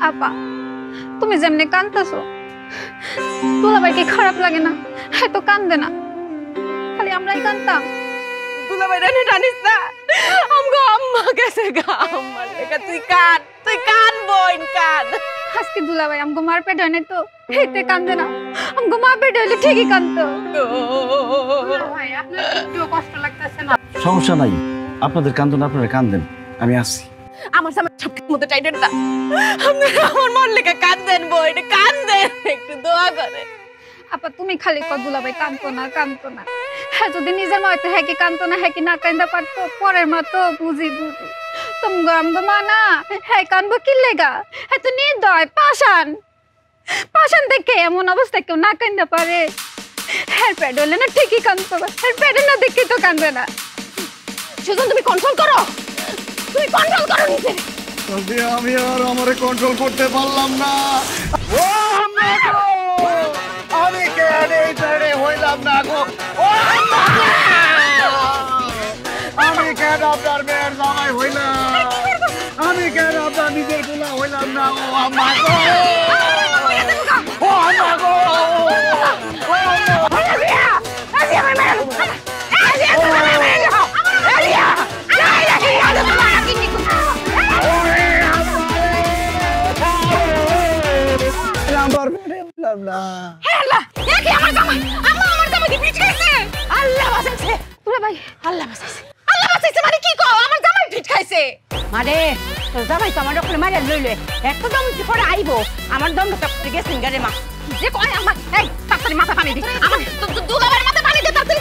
আপা তুমি যেমনি কাঁদতেছো দুলাভাই কি খারাপ লাগে না? হ্যাঁ তো কান্দে না, খালি আমরাই কান্দতাম। দুলাভাই রানি টানিস না, আমগো আম্মা গেছে গা, আম্মার লেখা তুই কান বোন কান। আজকে দুলাভাই আমগো মার পেট হয় নাই তো হেতে কান্দে না, আমগো মা পেট হইলে ঠিকই কান্দতো। ভাই আপনার একটু কষ্ট লাগতেছে না? সমস্যা নাই, আপনাদের কান্দন আপনারা কান্দেন, আমি আসছি। আমার সামনে সবকিছু মতো টাইটেন না, আমার মন লেখা কান্দেন বোন কান্দেন, একটু দোয়া করে। আপা তুমি খালি কর দুলাভাই কান্দতো না। হ্যাঁ যদি নিজের মা হয়তো হ্যাঁ কি কান্দতো না, হ্যাঁ কি না কান্দা পারতো, পরের মা তো বুঝি তুমগো আমগো মা না, হ্যাঁ কানবো কি লেগা? হ্যাঁ তো নির্দয় পাষাণ দেখে এমন অবস্থা কেউ না কান্দা পারে? হ্যাঁ পেট হলে না ঠিকই কান্দতো, হ্যাঁ পেটে না দেখে তো কান্দবে না। সুজন তুমি কন্ট্রোল করো, নিজে। আমি আর আমারে কন্ট্রোল করতে পারলাম না। আমি কেন এই ছেড়ে হইলাম না গো? আমি কেন আপনার মেয়ের জামাই হইলাম? আমি কেন আপনার নিজের গুলা হইলাম না? ও আম্মা গো, ও আম্মা গো, মানে কি কও আমার জামাই ঠিক খাইছে? মানে তোর জামাই তো আমার ওখানে মারিয়া লইলে একটু দম পরে আইবো, আমার দম পড়ে গেছেন গারে মা যে কয় আমার এই তাড়াতাড়ি মাথা পানি দি, আমার দুলাভাইয়ের মাথা পানি দে তাড়াতাড়ি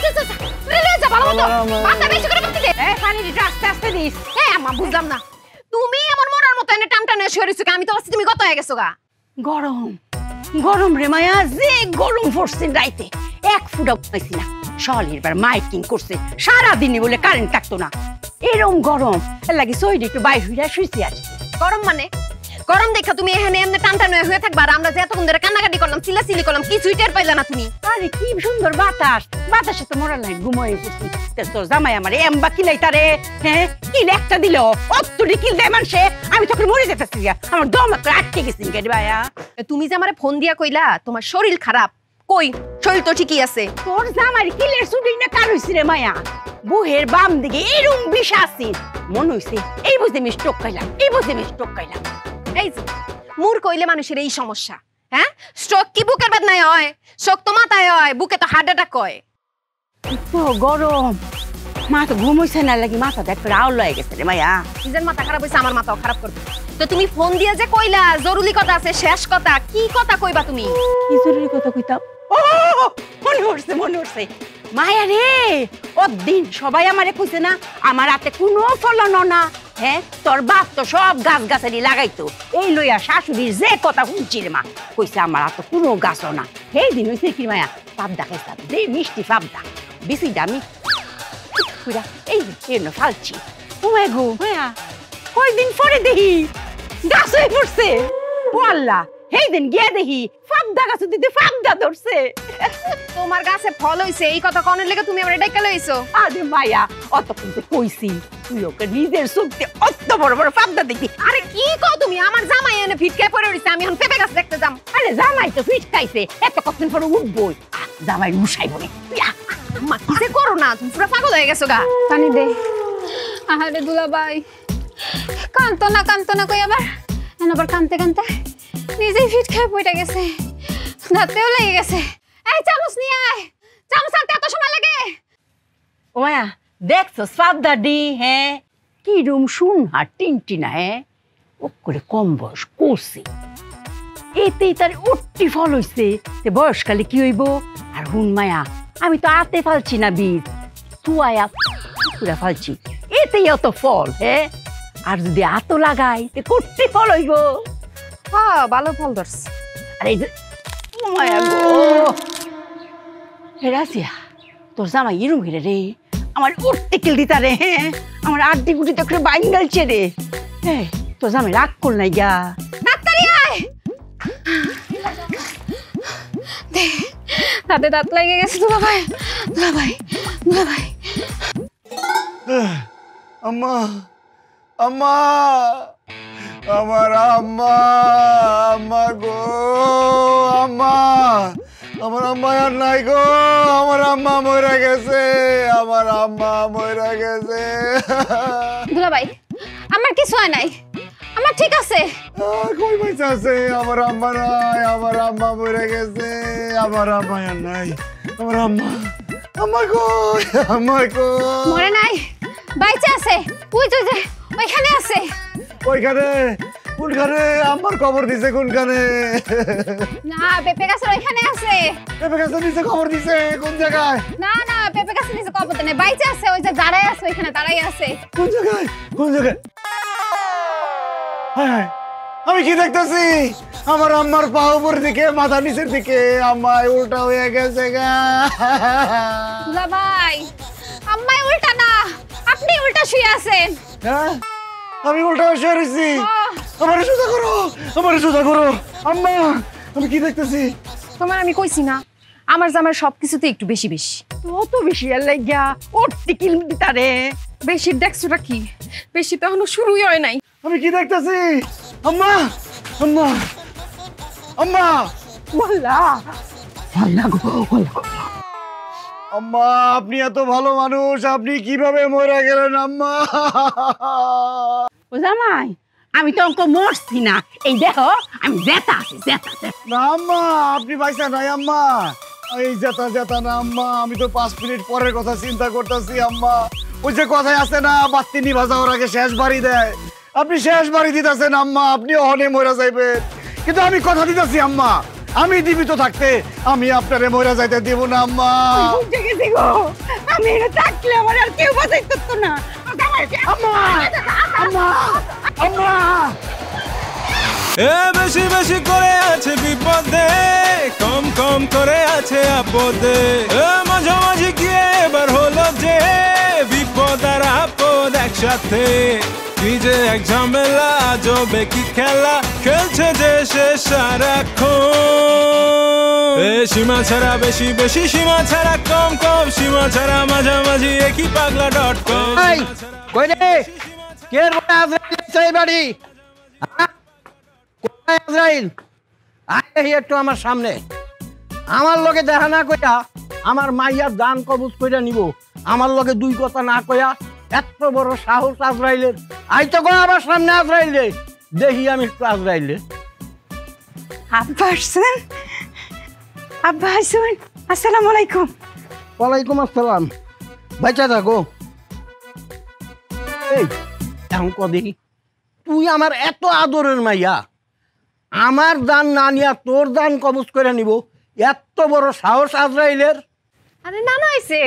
যা ভালো মতো মাথা বেশি করে পানি দে। এই পানি দি আস্তে আস্তে দিস। এই আম্মা বুঝলাম না, তুমি আমার মরার মতো এনে টান টানে শুয়ে রইছো, আমি তো ভাবছি তুমি গত হয়ে গেছো গা। গরম রে মায়া, যে গরম পড়ছে রাইতে এক ফুটা পাইছি না। শহরের মাইকিং করছে সারাদিনই বলে কারেন্ট থাকতো না, এরম গরম লাগে সইডে একটু বাইর হইয়া শুইছি আজ। গরম দেখা তুমি এখানে এমনি টানটান হয়ে থাকবা, আর আমরা যে এতক্ষণ ধরে কান্নাকাটি করলাম চিল্লাচিল্লি করলাম কিছুই টের পাইলা না তুমি। আরে কি সুন্দর বাতাসে তো মরার নাই ঘুমাই পড়ছি। তোর জামাই আমার এমবা কিলাই তারে, হ্যাঁ কিল একটা দিল অত্তরি কিল দেয় মানুষে, আমি তখন মরে যেতেছি, আমার দম আটকে গেছি। ভাইয়া তুমি যে আমারে ফোন দিয়া কইলা তোমার শরীর খারাপ, কই শরীর তো ঠিকই আছে। তোর জামাই কিলের ছুটি না কার হইছে রে মায়া, বুহের বাম দিকে এরম বিষ আছে মন হইছে, এই বুঝে আমি স্ট্রোক খাইলাম। এই যে মুর কইলে মানুষের এই সমস্যা, হ্যাঁ স্ট্রোক কি বুকের বেদনায় হয়? স্ট্রোক তো মাথায় হয়, বুকে তো হার্ট অ্যাটাক হয়। তো গরম মা তো ঘুম হইছে না লাগি, মাথা একটা আউল হয়ে গেছে রে মায়া। নিজের মাথা খারাপ হইছে, আমার মাথাও খারাপ করবে। তো তুমি ফোন দিয়ে যে কইলা জরুরি কথা আছে, শেষ কথা কি কথা কইবা তুমি? কি জরুরি কথা কইতাম? ও মনে উঠছে মায়া রে, দিন সবাই আমারে কইছে না আমার হাতে কোনো ফলন না, হ্যাঁ তোর বাপ তো সব গাছ গাছালি লাগাইতো, এই লইয়া শাশুড়ির যে কথা শুনছি রে মা, কইছে আমার হাতে কোনো গাছও না। সেই দিন হইছে কি মায়া, পাবদা খাইতাম, যে মিষ্টি পাবদা বেশিটা আমি এই যে ফালছি। ও গো মায়া কয়দিন পরে দেখি গাছ হয়ে পড়ছে, ও আল্লাহ সেই দিন গিয়ে দেখি পাবদা গাছ দিতে পাবদা ধরছে। তোমার গাছে ফল হইছে এই কথা কোনের লেগে তুমি আমার ডাইকা লইছো? আরে মায়া অতক্ষণ তো কইছি তুই ওকে নিজের চোখে অত বড় বড় পাবদা দেখি। আরে কি কও তুমি, আমার জামাই এনে ফিটকায় পড়ে রইছে, আমি এখন পেঁপে গাছ দেখতে যাম। আরে জামাই তো ফিটকাইছে, এত কতদিন পরে উঠবই, জামাই উঠাই বলে মা কি যে করো না, তুমি পুরো পাগল হয়ে গেছো গা। পানি দে। আহারে দুলাভাই কান্দতো না কই আবার কানতে নিজেই ফিট খেয়ে পড়ে গেছে, দাঁতেও লেগে গেছে। এই চামচ নিয়ে আয়, চামচ আনতে এত সময় লাগে? ও মায়া দেখছো পাবদা ডি, হ্যাঁ কি রুম শুন আর টিনটিনা, হ্যাঁ ও করে কম বয়স করছে, এতেই তার উঠতি ফল হইছে, বয়সকালে কি হইব। আর হুন মায়া আমি তো আতে ফালছি না বীজ, তুয়ায়া পুরা ফালছি, এতেই অত ফল, হ্যাঁ আর যদি আত লাগাই কুট্টি ফল হইব। হ্যাঁ ভালো ফল ধরছে। আর এই যে মায়া গো রাজিয়া, তোর জামাই এরম হিরে রে আমার উঠতে কিল দিতা রে, হ্যাঁ আমার আড্ডি গুটি তো একটু বাইন গেলছে রে, হ্যাঁ তোর জামাই রাগ কর নাই গা। ডাক্তারি আয়, দাঁতে দাঁত লেগে গেছে। দুলাভাই আম্মা আমার আম্মা মায়া নাই গো, আমার আম্মা মরে গেছে, আমার আম্মা মরে গেছে। দুলাভাই আমার কিছু হয় নাই, আমার ঠিক আছে। কই পয়সা আছে? আমার আম্মা নাই, আমার আম্মা মরে গেছে, আমার আম্মা আর নাই, আমার আম্মা, আম্মা কই, আম্মা কই? মরে নাই, বাইচে আছে, ওই যে ওইখানে আছে। ওইখানে? কোনখানে? আমার খবর দিছে কোনখানে? না পেঁপে গাছের ওইখানে আছে। পেঁপে গাছের নিচে খবর দিছে? কোন জায়গায়? না না পেঁপে গাছের নিচে খবর দেয় না, বাইচে আছে, ওই যে দাঁড়ায় আছে ওইখানে, দাঁড়াই আছে। কোন জায়গায়? কোন জায়গায়? হায় হায়, আমি কি দেখতেছি? আমার আম্মার পা উপর দিকে, মাথা নিচের দিকে, আম্মায় উল্টা হয়ে গেছে গা। দুলাভাই আম্মাই উল্টা না, আপনি উল্টা শুয়ে আছেন। হ্যাঁ, আমি উল্টা হয়ে শুয়ে রয়েছি। আমারে সোজা করো, আমারে সোজা করো। আম্মা, আমি কি দেখতেছি? তোমার আমি কইছি না আমার জামার সবকিছুতে একটু বেশি বেশি। অত বেশি আর লাগিয়া ওর টিকিল দিতারে। বেশির দেখছোটা কি? বেশি তো এখনো শুরুই হয় নাই। আমি কি দেখতেছি? আম্মা, আম্মা, আম্মা, বললা বললা গো, বললা গো। আম্মা, আপনি এত ভালো মানুষ, আপনি কিভাবে মরে গেলেন আম্মা? ও জামাই আমি তো অঙ্ক মরছি না, এই দেখো আমি জেতা আছি, জেতা। না আম্মা, আপনি পয়সা নাই আম্মা। এই জেতা জেতা না আম্মা, আমি তো 5 মিনিট পরের কথা চিন্তা করতেছি আম্মা। ওই যে কথায় আছে না, বাতি নিভা যাওয়ার আগে শেষ বাড়ি দেয়, আপনি শেষ বাড়ি দিতেছেন আম্মা, আপনি অহনে মরে যাইবেন। কিন্তু আমি কথা দিতেছি আম্মা, আমি জীবিত থাকতে আমি আপনারে মরে যাইতে দিব না আম্মা। বুঝে গেছি গো, আমি এটা থাকলে আমার আর কেউ বাঁচাইতে তো না। আম্মা, আম্মা, আম্মা। এ বেশি বেশি করে আছে বিপদে, কম কম করে আছে আপদে। এ মাঝামাঝি গিয়ে এবার হলো যে বিপদ আর আপদ একসাথে। কি যে এক ঝামেলা, আজবে কি খেলা খেলছে যে সে সারাক্ষণ। এ সীমা ছাড়া বেশি বেশি, সীমা ছাড়া কম কম, সীমা ছাড়া মাঝামাঝি একই পাগলা .com। কই রে কে বলে আজরাইল এই বাড়ি? কোথায় আজরাইল? আয় একটু আমার সামনে। আমার লগে দেখা না কইয়া আমার মাইয়ার দান কবজ কইরা নিব, আমার লগে দুই কথা না কইয়া এত বড় সাহস আজরাইলের। আই তো গো আমার সামনে আজরাইলে, দেখি আমি একটু আজরাইলে। আব্বা আসছেন? আব্বা আসছেন? আসসালামু আলাইকুম। ওয়ালাইকুম আসসালাম। বাচ্চা থাকো। এই এখন কদি তুই আমার এত আদরের মাইয়া, আমার দান না নিয়া তোর দান কবজ করে নিব, এত বড় সাহস আজরাইলের? আরে নানা আইছে।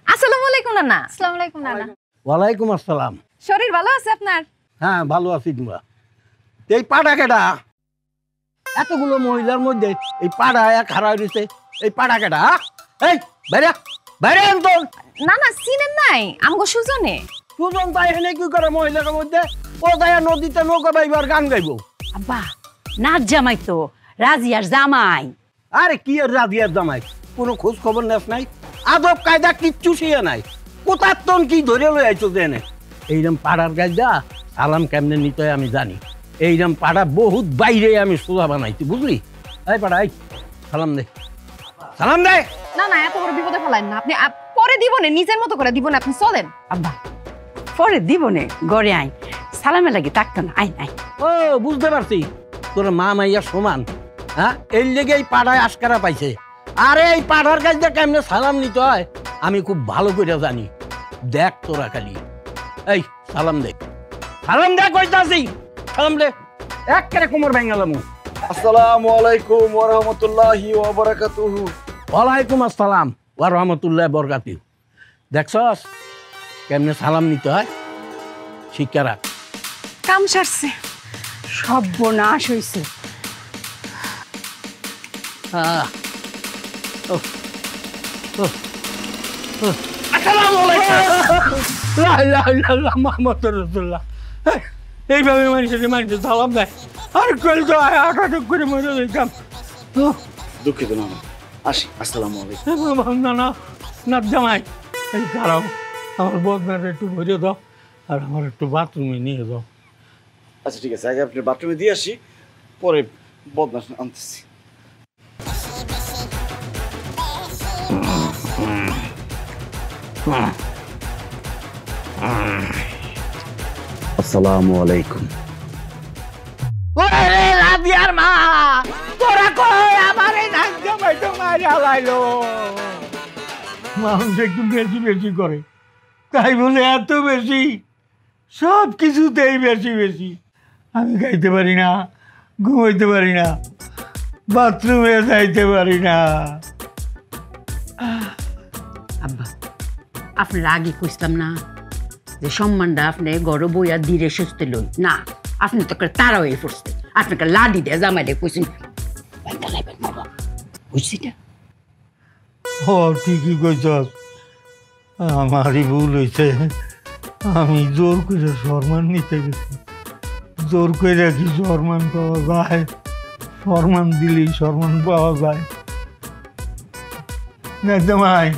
আসসালামু আলাইকুম নানা। আসসালামু আলাইকুম নানা। ওয়ালাইকুম আসসালাম। শরীর ভালো আছে আপনার? হ্যাঁ ভালো আছি। তোমরা এই পাড়া কেটা? এতগুলো মহিলার মধ্যে এই পাড়া এক হারা রয়েছে, এই পাড়া কেটা? এই বাইরে বাইরে তোর নানা চিনেন নাই আমগো সুজনে? সুজন তাই এখানে কি করে মহিলার মধ্যে? ও তাই নদীতে নৌকা বাইবার গান গাইব। আব্বা নাচ জামাই তো, রাজিয়ার জামাই। আরে কি আর রাজিয়ার জামাই, কোনো খোঁজ খবর নেস নাই, আদব কায়দা কিচ্ছু শিয়ে নাই। কোথার তন কি ধরে লই আইছো জেনে? এইরকম পাড়ার গাইদা সালাম কেমনে নিতে হয় আমি জানি। এইরকম পাড়া বহুত বাইরে আমি সোজা বানাইছি, বুঝলি? এই পাড়া এই সালাম দে, সালাম দে। না না এত বড় বিপদে ফেলাইন না আপনি, পরে দিব না, নিজের মতো করে দিব না, আপনি চলেন। আব্বা পরে দিব না, গড়ে আই সালামে লাগে থাকতো না। I I. ও বুঝতে পারছি, তোর মা মাইয়া সমান। হ্যাঁ এই লেগে এই পাড়ায় আশকারা পাইছে। আরে এই পাড়ার গাইদা কেমনে সালাম নিতে হয় আমি খুব ভালো করে জানি। দেখ তোরা খালি, এই সালাম দে, সালাম দে কইতাছি, সালাম দে। একেবারে কোমর ভেঙালাম। আসসালামু আলাইকুম ওয়া রাহমাতুল্লাহি ওয়া বারাকাতুহু। ওয়ালাইকুম আসসালাম ওয়া রাহমাতুল্লাহি বরকাতুহু। দেখছস কেমনে সালাম নিতে হয়? শিক্ষা রাখ। কাম সারছে, সর্বনাশ হইছে। আসসালামু আলাইকুম। লা ইলাহা ইল্লাল্লাহ মুহাম্মাদুর রাসূলুল্লাহ। এইভাবে মানুষের সালাম দেয় আর কল তো আটাটুক করে মরে যেতাম। দুঃখিত না, আসি। আসসালামু আলাইকুম। না না না জামাই, এই দাঁড়াও, আমার বদনাটা একটু ভরে দাও আর আমার একটু বাথরুমে নিয়ে যাও। আচ্ছা ঠিক আছে, আগে আপনি বাথরুমে দিয়ে আসি, পরে বদনা আনতেছি। আসসালামু আলাইকুম। ওরে রাবিয়ার মা, তোরা কই আমারে নাক জামাই তো মাইরা লাইলো। মানুষ একটু বেশি বেশি করে, তাই বলে এত বেশি, সব কিছুতেই বেশি বেশি। আমি খাইতে পারি না, ঘুমাইতে পারি না, বাথরুমে যাইতে পারি না। আব্বা আপনার আগে কইতাম না যে সম্মানটা আপনি গড় বইয়া ধীরে সুস্থ লই না, আপনি তো তারা হয়ে পড়ছে, আপনাকে লাডি দিয়ে জামাইলে কইছেন বুঝছি না। ও ঠিকই কইছস, আমারই ভুল হয়েছে। আমি জোর করে সম্মান নিতে গেছি। জোর করে কি সম্মান পাওয়া যায়? সম্মান দিলেই সম্মান পাওয়া যায়। জামাই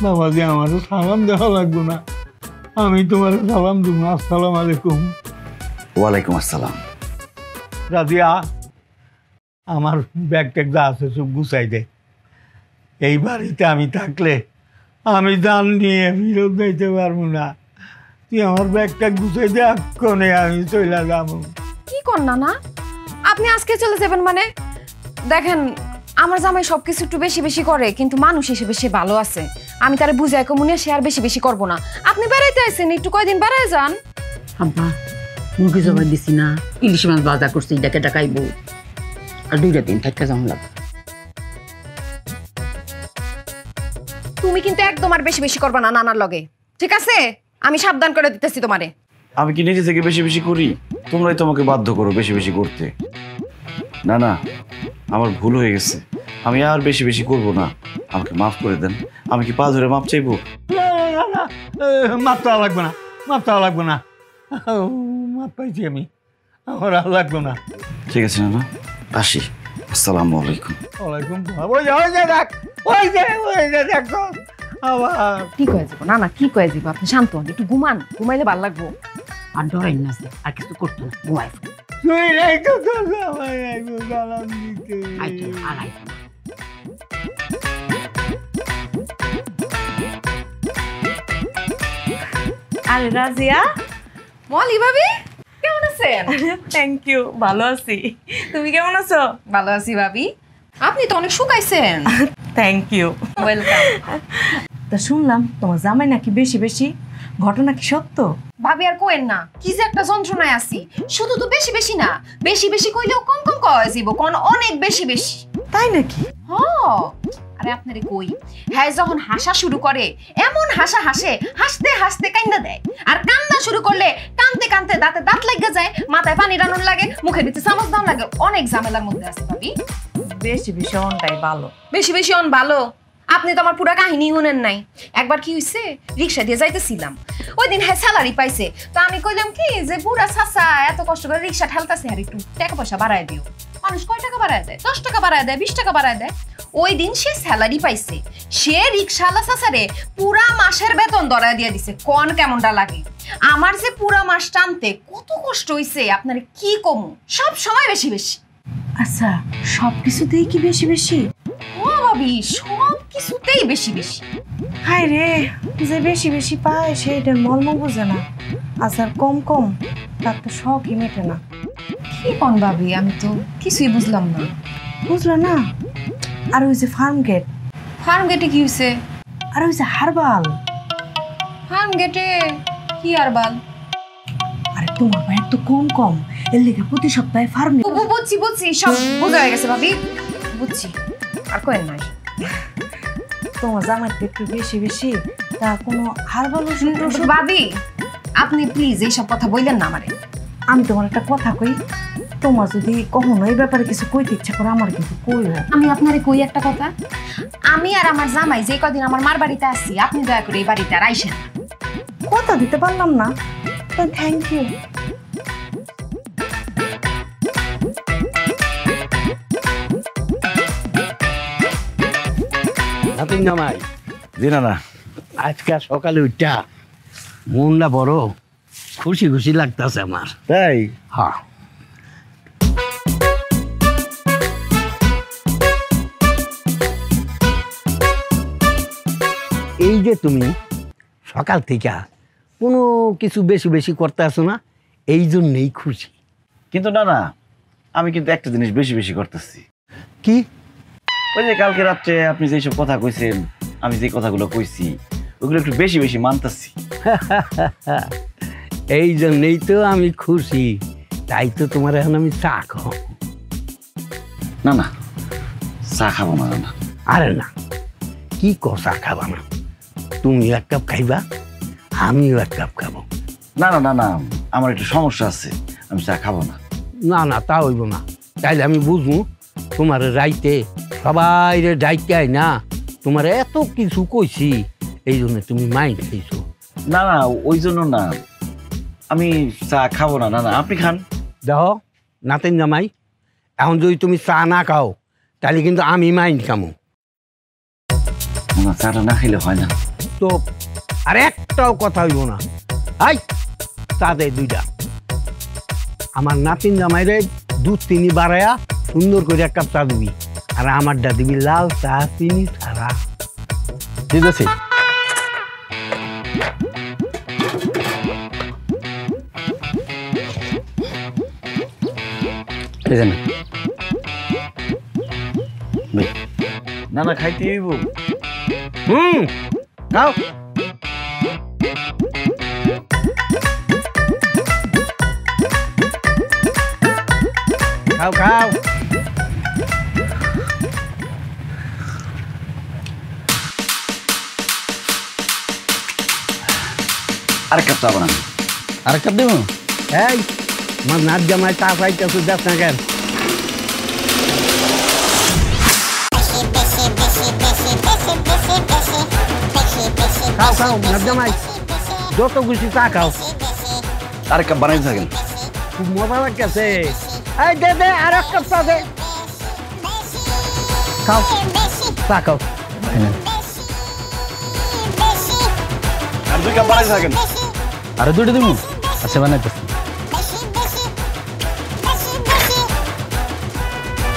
বাবাজি, আমারও সালাম দেওয়া লাগবো না? আমি তোমার সালাম দেবো। আসসালাম আলাইকুম। ওয়ালাইকুম আসসালাম। রাজিয়া, আমার ব্যাগ ট্যাগ যা আছে সব গুছাই দে। এই বাড়িতে আমি থাকলে আমি জান নিয়ে ফিরত যাইতে পারবো না। তুই আমার ব্যাগ ট্যাগ গুছাই দে, এক্ষণে আমি চলে যাবো। কি কর না আপনি আজকে চলে যাবেন মানে? দেখেন, আমার জামাই সবকিছু একটু বেশি বেশি করে, কিন্তু মানুষ হিসেবে সে ভালো আছে। আমি তারে বুঝাই কমুনে সে আর বেশি বেশি করবো না। আপনি বেড়াইতে আইছেন, একটু কয়দিন বেড়াই যান। আব্বা মুরগি জবাই দিছি না, ইলিশ মাছ বাজার করছি, ডাকে ডাকাইব, আর 2 দিন থাকা যাওয়া লাগবে। তুমি কিন্তু একদম আর বেশি বেশি করবা না নানার লগে, ঠিক আছে? আমি সাবধান করে দিতেছি তোমারে। আমি কি নিজে থেকে বেশি বেশি করি? তোমরাই তোমাকে বাধ্য করো বেশি বেশি করতে। না না, আমার ভুল হয়ে গেছে, আমি আর বেশি বেশি করব না। আমাকে মাফ করে দেন। আমি কি পা ধরে মাপ চাইবো? মাপ চাওয়া লাগবে না, মাপ চাওয়া লাগবে না। মাপ পাইছি আমি, আমার আর লাগবে না। ঠিক আছে না, আসি। আসসালামু আলাইকুম। ওয়ালাইকুম সালাম। ওই যে দেখ, ওই যে দেখ আবার কি কয়ে যাবো না কি কয়ে যাবো? আপনি শান্ত হন, একটু ঘুমান, ঘুমাইলে ভালো লাগবো। আর ডরাই না, আর কিছু করতো না, ঘুমাই তুই নাই তো তোর জামাই আইবো সালাম দিতে। আইতো আর আইতো। আরে রাজিয়া, মলি ভাবি কেমন আছেন? থ্যাংক ইউ, ভালো আছি। তুমি কেমন আছো? ভালো আছি ভাবি। আপনি তো অনেক শুকাইছেন। Thank you. ওয়েলকাম। তা শুনলাম তোমার জামাই নাকি বেশি বেশি, ঘটনা কি সত্য? ভাবি আর কোয়েন না, কি যে একটা যন্ত্রণায় আছি। শুধু তো বেশি বেশি না, বেশি বেশি কইলেও কম কম কয় যাইব, কোন অনেক বেশি বেশি। তাই নাকি? হ্যাঁ, আরে আপনারে কই, হ্যাঁ যখন হাসা শুরু করে এমন হাসা হাসে, হাসতে হাসতে কান্না দেয়। আর কান্না শুরু করলে কানতে কানতে দাঁতে দাঁত লাগা যায়, মাথায় পানি রানুন লাগে, মুখের ভিতরে চামচ দাম লাগে। অনেক ঝামেলার মধ্যে আছে ভাবি। বেশি বেশি অনটাই ভালো। বেশি বেশি অন ভালো? আপনি তো আমার পুরা কাহিনী শুনেন নাই। একবার কি হইছে, রিক্সা দিয়ে যাইতেছিলাম, ওই দিন হ্যাঁ স্যালারি পাইছে। তো আমি কইলাম কি যে বুড়া চাচা এত কষ্ট করে রিক্সা ঠেলতেছে, আর একটু টাকা পয়সা বাড়ায় দিও। মানুষ কয় টাকা বাড়ায় দেয়? 10 টাকা বাড়ায় দেয়, 20 টাকা বাড়ায় দেয়। ওই দিন সে স্যালারি পাইছে, সে রিক্সাওয়ালা চাচারে পুরা মাসের বেতন ধরায় দিয়ে দিছে। কোন কেমনটা লাগে? আমার যে পুরা মাস টানতে কত কষ্ট হইছে আপনারে কি কমু। সব সময় বেশি বেশি। আচ্ছা, সব কিছুতেই কি বেশি বেশি? ও ভাবি, সব কিছুতেই বেশি বেশি। হায় রে, যে বেশি বেশি পায় সেইটার মর্ম বোঝে না, আচ্ছা কম কম তার তো শখই মেটে না। কি কোন ভাবি, আমি তো কিছুই বুঝলাম না। বুঝলো না? আর ওই যে ফার্ম গেট, ফার্ম গেটে কি হইছে? আর ওই যে হারবাল। ফার্ম গেটে কি আর বাল? আরে তোমার ভাইয়ের তো কম কম, এর লেগে প্রতি সপ্তাহে ফার্ম। বুঝছি বুঝছি, সব বোঝা হয়ে গেছে ভাবি, বুঝছি। আর কোয়েন নাই, তোমার জামাই তো একটু বেশি বেশি, তা কোনো হারবাল ওষুধ টষুধ? ভাবি আপনি প্লিজ এইসব কথা বললেন না আমারে। আমি তোমার একটা কথা কই, তোমার যদি কখনো এই ব্যাপারে কিছু কইতে ইচ্ছা করে আমার কিন্তু কইও। আমি আপনারে কই একটা কথা, আমি আর আমার জামাই যে কদিন আমার মার বাড়িতে আসছি, আপনি দয়া করে এই বাড়িতে আর আইসেন। কথা দিতে পারলাম না, তো থ্যাংক ইউ। জামাই, জি না না, আজকে সকালে উঠা মনটা বড় খুশি খুশি লাগতেছে আমার। তাই? হ্যাঁ, এই যে তুমি সকাল থেকে কোনো কিছু বেশি বেশি করতে আসো না, এই জন্যেই খুশি। কিন্তু না না, আমি কিন্তু একটা জিনিস বেশি বেশি করতেছি। কি? ওই যে কালকে রাত্রে আপনি যেসব কথা কইছেন, আমি যে কথাগুলো কইছি ওগুলো একটু বেশি বেশি মানতেছি। এই জন্যেই তো আমি খুশি, তাই তো তোমার এখন আমি চা খাও। না না, চা খাবো না না। আরে না, কি চা খাবা না? তুমি এক কাপ খাইবা, আমিও এক কাপ খাবো। না না না না, আমার একটু সমস্যা আছে, আমি চা খাবো না। না না, তা হইব না। তাইলে আমি বুঝবো তোমার রাইতে সবাই ডাইকাই না, তোমার এত কিছু কইছি, এই জন্য তুমি মাইন্ড খাইছো। না না, ওই জন্য না, আমি চা খাবো না। না না, আপনি খান। দেখো নাতেন জামাই, এখন যদি তুমি চা না খাও তাহলে কিন্তু আমি মাইন্ড খামো। না, চাটা না খেলে হয় না তো। আর একটাও কথা হইব না। আই চা দে দুইটা। আমার নাতিন জামাইরে দুধ চিনি বাড়ায়া সুন্দর করে এক কাপ চা দিবি, আর আমারটা দিবি লাল চা চিনি ছাড়া। ঠিক আছে। না না, খাইতে হইব। খাও। খাও খাও। আরেক কাপ চা বানান। আরেক কাপ দেবো? এই আমার নাচ জামাই চা পাইতেছে, দেখ না কেন? খাও খাও নাচ জামাই, যত খুশি চা খাও। আরেক কাপ বানাইতে থাকেন। খুব মজা লাগতেছে। এই দে দে আর এক কাপ চা দে। খাও চা খাও। আর 2 কাপ বানাইতে থাকেন। আরো 2টা দেবো? আচ্ছা বানাইতেছি।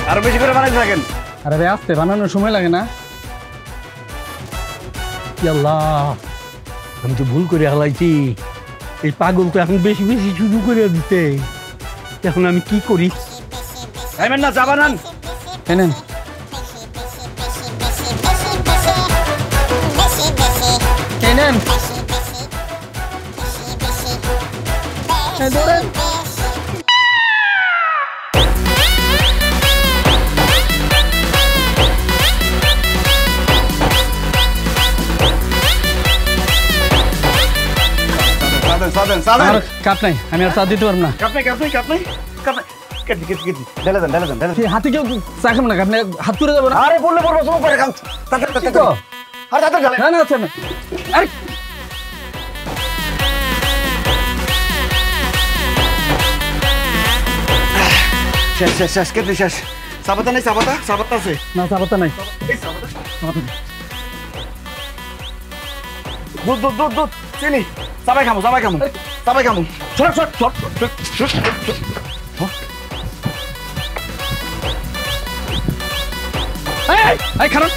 আরো বেশি করে বানাইতে থাকেন। আরে ভাই আস্তে, বানানোর সময় লাগে না? আল্লাহ, আমি তো ভুল করে হালাইছি। এই পাগল তো এখন বেশি বেশি শুরু করে দিতে। এখন আমি কি করি? খাইবেন না, চা বানান। এনেন। এনেন। আমার কাপ নাই, আমি আর চা দিতে পারবো না। হাতে কেউ চা খাবো না, আপনি হাত তুলে যাবো না? আরে বললে বলবো, তুমি করে খাও। আরে তাতে ঢালেন। না না, আচ্ছা না। আরে শেষ শেষ শেষ, কেটে শেষ। সাবাতা নেই? সাবাতা সাবাতা আছে? না, চা পাতা নাই। দুধ দুধ দুধ দুধ চিনি। সবাই খামো, সবাই খামো, সবাই খামো। ছোট ছোট ছোট ছোট ছোট। এই খারাপ,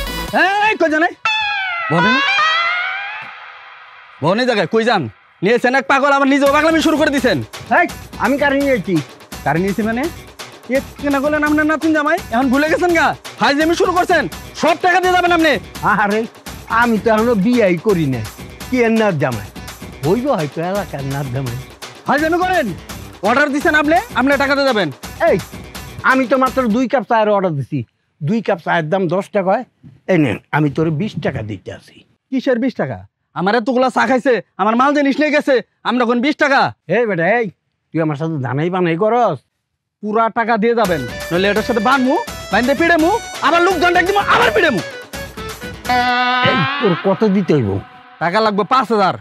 এই কই জানে বনে বনে জায়গায় কই যান? নিয়েছেন এক পাগল, আবার নিজেও পাগলামি শুরু করে দিচ্ছেন। এই আমি কারি নিয়েছি। কারে নিয়েছি মানে? কেনা করলেন আপনার নাতিন জামাই, এখন ভুলে গেছেন গা? হাইজামি শুরু করছেন, সব টাকা দিয়ে যাবেন আপনি। আরে আমি তো এখনো বিয়াই করি না, কি এর নাচ জামাই হইব হয়তো এলাকার নাচ জামাই। হাইজামি করেন? অর্ডার দিচ্ছেন আপনি, আপনি টাকা দিয়ে যাবেন। এই আমি তো মাত্র 2 কাপ চায়ের অর্ডার দিছি। 2 কাপ চায়ের দাম 10 টাকা হয়। এই নেন, আমি তোর 20 টাকা দিতে আছি। কিসের 20 টাকা? আমার এতগুলা চা খাইছে, আমার মাল জিনিস নিয়ে গেছে, আমরা এখন 20 টাকা? এই বেটা, এই তুই আমার সাথে দানাই বানাই করস? পুরা টাকা দিয়ে যাবেন, নইলে এটার সাথে বাঁধমু, বাঁধতে পিড়েমু, আবার লোকজন ডাক দিব, আবার পিড়েমু। এই তোর কত দিতে হইব? টাকা লাগবে 5000।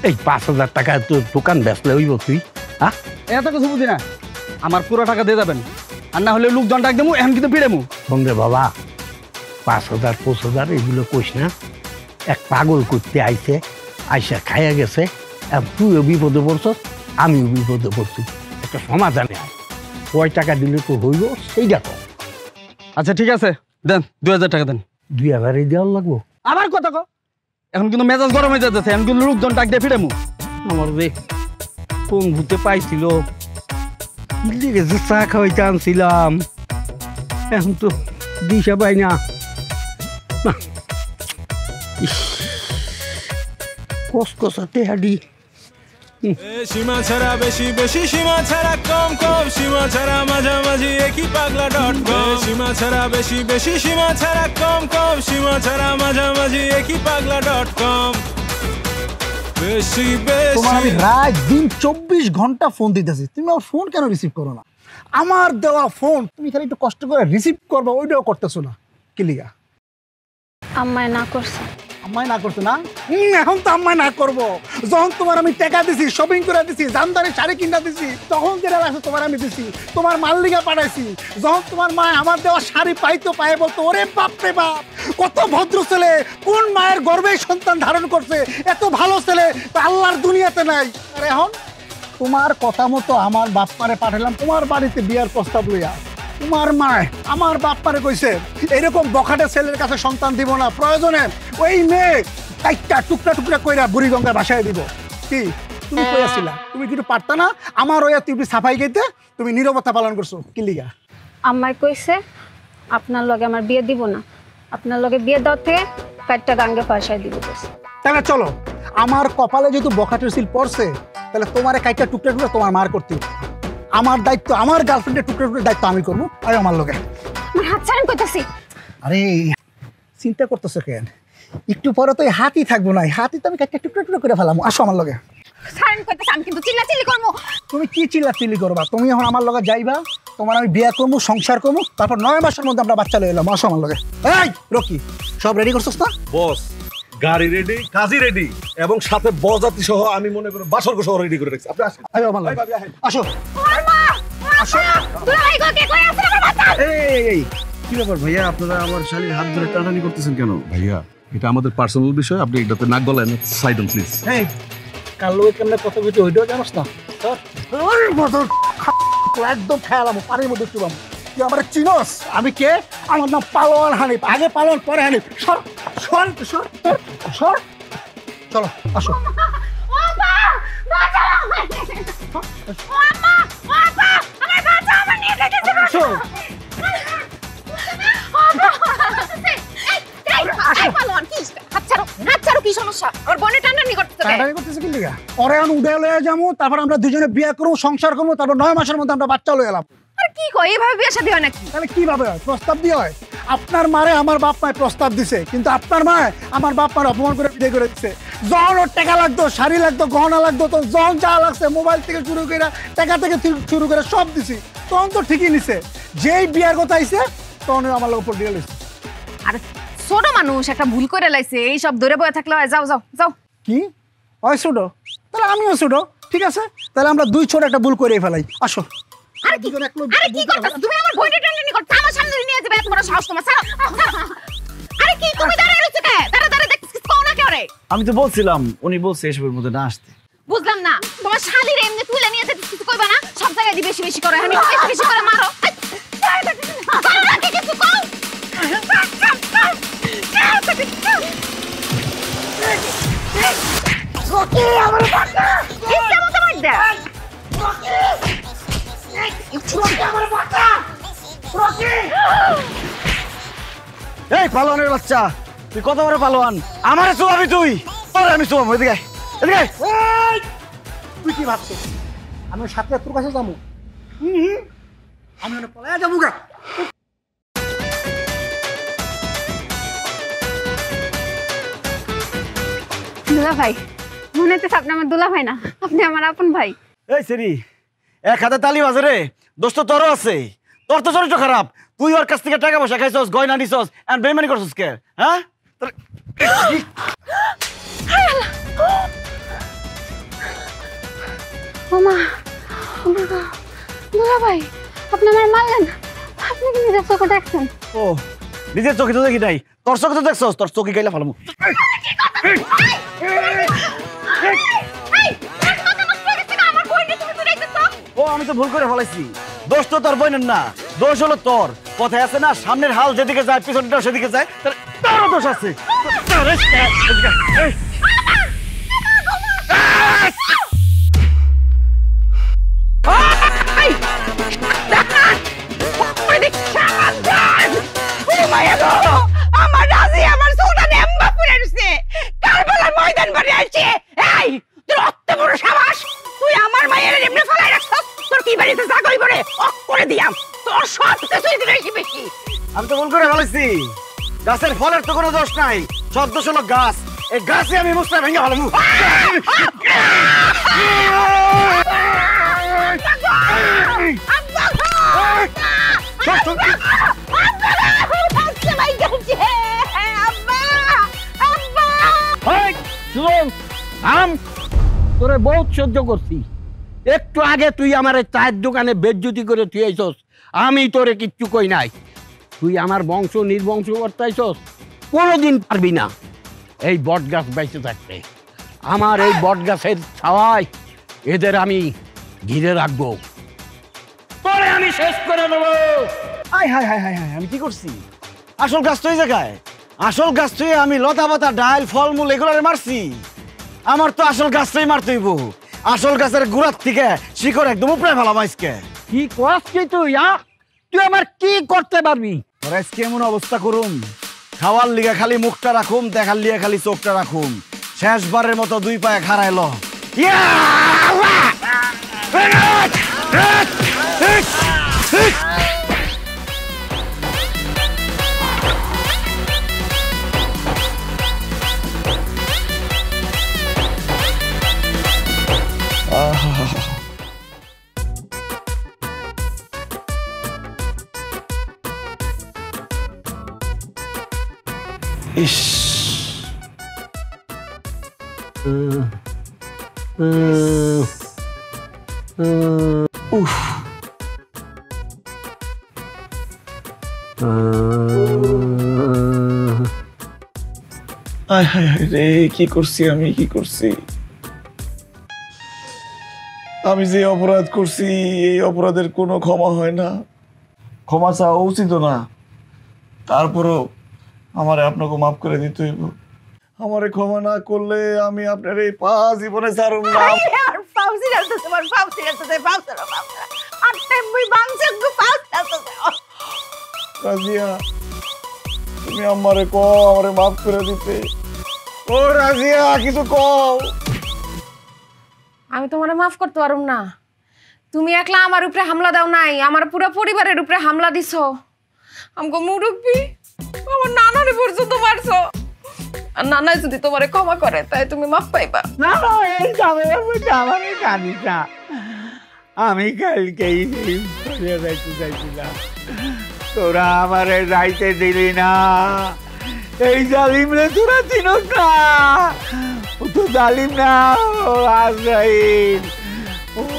এই 5000 টাকা তোর দোকান বেচলে হইব তুই? হ্যাঁ, এত কিছু বুঝি না, আমার পুরো টাকা দিয়ে যাবেন, আর না হলে লোকজন ডাক দেবো, এখন কিন্তু পিড়েমু। সঙ্গে বাবা 5000 5000 এগুলো কইস না। এক পাগল করতে আইছে, আইসা খাইয়া গেছে। তুইও বিপদে পড়ছস, আমিও বিপদে পড়ছি। একটা সমাধানে আয়। কয় টাকা দিলে তো হইব সেইটা কর। আচ্ছা ঠিক আছে, দেন 2000 টাকা দেন। 2000 দেওয়ার লাগবো? আমার কথা কো, এখন কিন্তু মেজাজ গরম হয়ে যাচ্ছে, এখন কিন্তু লোকজন ডাক দিয়ে ফিরে মু। আমার রে কোন ভূতে পাইছিল, দিকে যে চা খাওয়াইতে আনছিলাম, এখন তো দিশা পাই না। কসকসাতে হাডি। সীমা ছাড়া বেশি বেশি, সীমা ছাড়া কম কম, সীমা ছাড়া মাঝামাঝি একই পাগলা.com। সীমা ছাড়া বেশি বেশি, সীমা ছাড়া কম কম, সীমা ছাড়া মাঝামাঝি একই পাগলা.com। বেশি তোমার আমি বেশি রাত দিন 24 ঘন্টা ফোন দিতেছি, তুমি আমার ফোন কেন রিসিভ করো না? আমার দেওয়া ফোন তুমি খালি একটু কষ্ট করে রিসিভ করবা, ওইটাও করতেছো না। কি লিগা? আম্মায় না করছে। আম্মায় না করছো না? এখন তো আম্মায় না করবো। যখন তোমার আমি টাকা দিছি, শপিং করে দিছি, জামদানি শাড়ি কিনা দিছি, তখন যেটা লাগছে তোমার আমি দিছি, তোমার মাল্লিকা পাঠাইছি। যখন তোমার মা আমার দেওয়া শাড়ি পাইতো, পায়ে বলতো ওরে বাপ রে বাপ, কত ভদ্র ছেলে, কোন মায়ের গর্ভে সন্তান ধারণ করছে, এত ভালো ছেলে তো আল্লাহর দুনিয়াতে নাই। আর এখন তোমার কথা মতো আমার বাপ মারে পাঠালাম তোমার বাড়িতে বিয়ার প্রস্তাব লইয়া। তোমার মা আমার বাপ মারে কইছে এরকম বখাটে ছেলের কাছে সন্তান দিব না, প্রয়োজনে ওই মেয়ে কাইটটা টুকরা টুকরা কইরা বুড়িগঙ্গার বাসায় দিব। কি তুমি কইয়াছিলা? তুমি কিন্তু পারতা না আমার ওয়া তুমি সাফাই গাইতে, তুমি নীরবতা পালন করছো। কি লিগা? আম্মাই কইছে আপনার লগে আমার বিয়ে দিব না, আপনার লগে বিয়ে দেওয়ার থেকে কাটটা গাঙ্গে পাশায় দিব কইছে। তাহলে চলো, আমার কপালে যেহেতু বখাটের সিল পড়ছে, তাহলে তোমারে কাইটটা টুকরা টুকরা তোমার মার করতে হবে। আমার দায়িত্ব, আমার গার্লফ্রেন্ডের টুকরা টুকরা দায়িত্ব আমি করবো। আর আমার লগে আমার হাত ছাড়েন কইতাছি। আরে চিন্তা করতেছো কেন? একটু পরে তো এই হাতই থাকবো না, হাতই তো আমি কাইটটা টুকরা টুকরা করে ফেলাম। আসো আমার লগে। ছাড়েন কইতাছি, আমি কিন্তু চিল্লাচিল্লি করবো। তুমি কি চিল্লাচিল্লি করবা? তুমি এখন আমার লগে যাইবা, তোমার আমি বিয়ে করবো, সংসার করবো, তারপর 9 মাসের মধ্যে আমরা বাচ্চা লয়ে এলাম। আসো আমার লগে। এই রকি, সব রেডি করছস না? বস গাড়ি রেডি, কাজী রেডি, এবং সাথে বরযাত্রী সহ আমি মনে করি বাসরঘর সহ রেডি করে রাখছি। আপনি আসেন। আয় আমার লগে। আসো। আসো। দুলাভাই গো, কে কই আছে আমার বাচ্চা? এই কি ব্যাপার ভাইয়া, আপনারা আমার শালীর হাত ধরে টানাটানি করতেছেন কেন? ভাইয়া এটা আমাদের পার্সোনাল বিষয়, আপনি এটাতে নাক গলায় না, সাইড অন প্লিজ। এই কাল লোকে কেমনে কত কিছু হইতেও জানোস না? তোর বছর একদম খেয়ালাম পানির মধ্যে চুবাম। তুই আমার চিনস? আমি কে? আমার নাম পালোয়ান হানিফ। আগে পালোয়ান পরে হানিফ। সর সর সর সর। চলো আসো। আসো। কি সমস্যা? আমার বোনের টানাটানি করতেছে। টানাটানি করতেছে কি লিগা? পরে আমি উড়ে লয়ে যাবো, তারপর আমরা দুজনে বিয়ে করবো, সংসার করবো, তারপর 9 মাসের মধ্যে আমরা বাচ্চা লয়ে এলাম। আর কি কয়, এইভাবে বিয়ে শাদী হয় নাকি? তাহলে কিভাবে হয়? প্রস্তাব দিয়ে হয়? আপনার মারে আমার বাপ মায় প্রস্তাব দিছে, কিন্তু আপনার মায় আমার বাপ মার অপমান করে বিয়ে করে দিচ্ছে। যখন ওর টাকা লাগতো, শাড়ি লাগতো, গহনা লাগতো, তো যখন যা লাগছে মোবাইল থেকে শুরু করে টাকা থেকে শুরু করে সব দিছি, তখন তো ঠিকই নিছে। যেই বিয়ার কথা আইছে তখন আমার লোক উপর দিয়ে লইছে। আর ছোট মানুষ একটা ভুল করে লাইছে, এই সব ধরে বয়ে থাকলে হয়। যাও যাও যাও। কি হয় ছোট? তাহলে আমিও ছোট, ঠিক আছে? তাহলে আমরা দুই ছোট একটা ভুল করে ফেলাই। আসো। আরে কি করতেছ তুমি? আমার বইটা টানাটানি করতে আমার সামনে নিয়ে যাবে, এত বড় সাহস তোমার? ছাড়ো। আরে কি তুমি দাঁড়ায় রইছো কে? দাঁড়া দেখছিস কোন না করে? আমি তো বলছিলাম, উনি বলছে এসবের মধ্যে না আসতে। বুঝলাম না, তোমার শালীর এমনি তুলে নিয়ে যেতে কিছু কইবা না? সব জায়গায় দি বেশি বেশি করে, আমি বেশি বেশি করে মারো। করো না কি কিছু কও? রকি আমার বাচ্চা ইচ্ছা মতো মার দে। এই পালোয়ানের বাচ্চা, তুই কত বড় পালোয়ান? আমারে চুবাবি তুই? তোরে আমি চুবাবো। এদিকে আয়, এদিকে আয়। এই, তুই কি ভাবছিস আমি সাথে তোর কাছে যাবো? আমি ওখানে পলায়া যাবো গা। দুলাভাই, মনে হচ্ছে আপনি আমার দুলাভাই না, আপনি আমার আপন ভাই। এই সেরি, এক হাতে তালি বাজে রে, দোষ তো তোরও আছে। তোর তো চরিত্র খারাপ, তুই ওর কাছ থেকে টাকা পয়সা খাইছস, গয়না নিছস, আর বেইমানি করছস কে? হ্যাঁ? ওমা, দুলাভাই, আপনি আমার মারলেন? আপনি কি নিজের চোখে দেখছেন? ও, নিজের চোখে তো দেখি নাই, তোর চোখে তো দেখছস, তোর চোখে গাইলে ভালো। ও, আমি তো ভুল করে ফেলাইছি। দোষ তো তোর বোনের না, দোষ হলো তোর। কথায় আছে না, সামনের হাল যেদিকে যায় পিছনটাও সেদিকে যায়। তোর দোষ আছে। আমার রাজি আমার সুলতান এম্বা পুরে দিছে কারবালার ময়দান বাড়ি আইছে। এই তোর অত বড় সাহস, তুই আমার মায়ের এমনি ফলাই রাখছস। তোর কি বাড়িতে জাগই পড়ে অক করে দিয়াম, তোর সব কিছুই বেশি বেশি। আমি তো ভুল করে ফেলেছি, গাছের ফলের তো কোনো দোষ নাই, সব দোষ হলো গাছ। এই গাছে আমি মুসটা ভেঙে ফেলাম। তোরে বহুত সহ্য করছি, একটু আগে তুই আমার চায়ের দোকানে বেজ্জুতি করে তুই আইছস, আমি তোরে কিচ্ছু কই নাই। তুই আমার বংশ নির্বংশ করতে আইছস, কোনোদিন পারবি না এই বট গাছ বাইতে থাকতে। আমার এই বট গাছের ছাওয়ায় এদের আমি ঘিরে রাখবো, তোরে আমি শেষ করে দেবো। হায় হায় হায় হায় হায়, আমি কি করছি? আসল গাছ তো এই জায়গায়, আসল গাছ তুই আমি লতা পাতা ডাল ফলমূল এগুলোরে মারছি। আমার তো আসল গাছটাই মারতে হইব, আসল গাছের গোড়ার থেকে শিকড় একদম উপরে ফেলাম আজকে। কি করছিস তুই? তুই আমার কি করতে পারবি? আজকে এমন অবস্থা করুম, খাওয়ার লিগে খালি মুখটা রাখুম, দেখার লিগে খালি চোখটা রাখুম, শেষবারের মতো দুই পায়ে খাড়াইল। ইস, উফ, হায় হায় হায় রে, কি করছি আমি, কি করছি আমি? যে অপরাধ করছি এই অপরাধের কোনো ক্ষমা হয় না, ক্ষমা চাওয়া উচিত না। তারপরও আমারে আপনাকে মাফ করে দিতে হইব। আমারে ক্ষমা না করলে আমি আপনার এই পা জীবনে ছাড়ব না। রাজিয়া, তুমি আমারে কও আমারে মাফ করে দিতে। ও রাজিয়া, কিছু কও। আমি তোমারে মাফ করতে পারুম না। তুমি একলা আমার উপরে হামলা দাও নাই, আমার পুরো পরিবারের উপরে হামলা দিছো। আমগো মুরব্বি আমার নানারে পর্যন্ত মারছো। আর নানা যদি তোমারে ক্ষমা করে তাই তুমি মাফ পাইবা। না না, এই ঝামেলার মধ্যে আমারে জানিস না। আমি কালকেই চলে যাইতে চাইছিলাম, তোরা আমারে যাইতে দিলি না। এই জালিম রে তোরা চিনস না, ও তো জালিম না, ও আজরাইল,